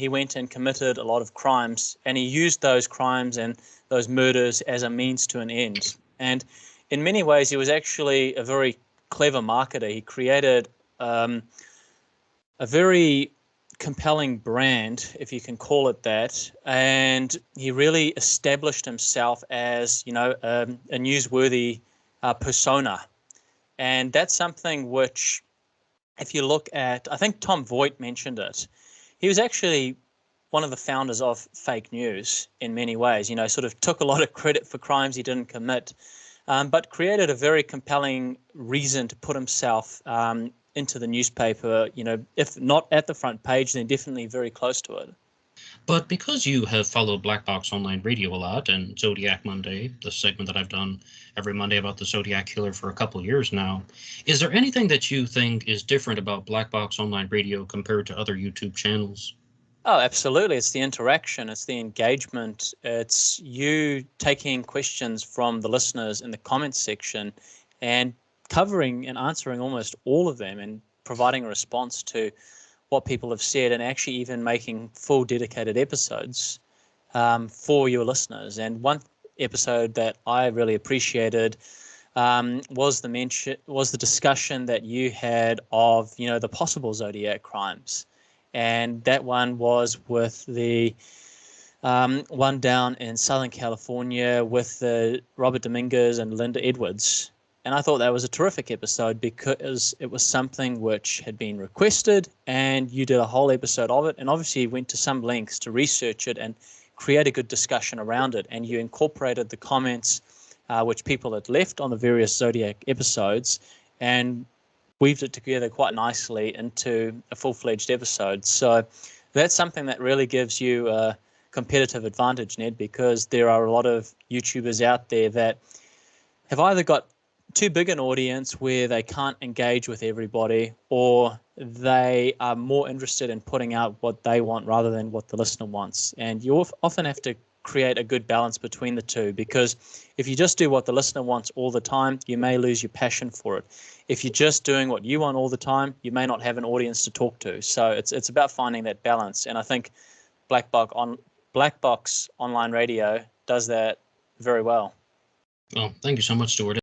he went and committed a lot of crimes, and he used those crimes and those murders as a means to an end. And in many ways, he was actually a very clever marketer. He created a very compelling brand, if you can call it that, and he really established himself as, a newsworthy persona. And that's something which, if you look at, I think Tom Voigt mentioned it, he was actually one of the founders of fake news in many ways, sort of took a lot of credit for crimes he didn't commit, but created a very compelling reason to put himself into the newspaper, if not at the front page, then definitely very close to it. But because you have followed Black Box Online Radio a lot and Zodiac Monday, the segment that I've done every Monday about the Zodiac Killer for a couple years now, is there anything that you think is different about Black Box Online Radio compared to other YouTube channels? Oh, absolutely. It's the interaction, it's the engagement, it's you taking questions from the listeners in the comments section and covering and answering almost all of them and providing a response to what people have said, and actually even making full dedicated episodes for your listeners. And one episode that I really appreciated was the discussion that you had of the possible Zodiac crimes, and that one was with the one down in Southern California with Robert Dominguez and Linda Edwards. And I thought that was a terrific episode because it was something which had been requested, and you did a whole episode of it, and obviously you went to some lengths to research it and create a good discussion around it, and you incorporated the comments which people had left on the various Zodiac episodes and weaved it together quite nicely into a full-fledged episode. So that's something that really gives you a competitive advantage, Ned, because there are a lot of YouTubers out there that have either got too big an audience where they can't engage with everybody, or they are more interested in putting out what they want rather than what the listener wants. And you often have to create a good balance between the two, because if you just do what the listener wants all the time, you may lose your passion for it. If you're just doing what you want all the time, you may not have an audience to talk to. So it's about finding that balance. And I think Black Box Online Radio does that very well. Well, thank you so much, Stuart.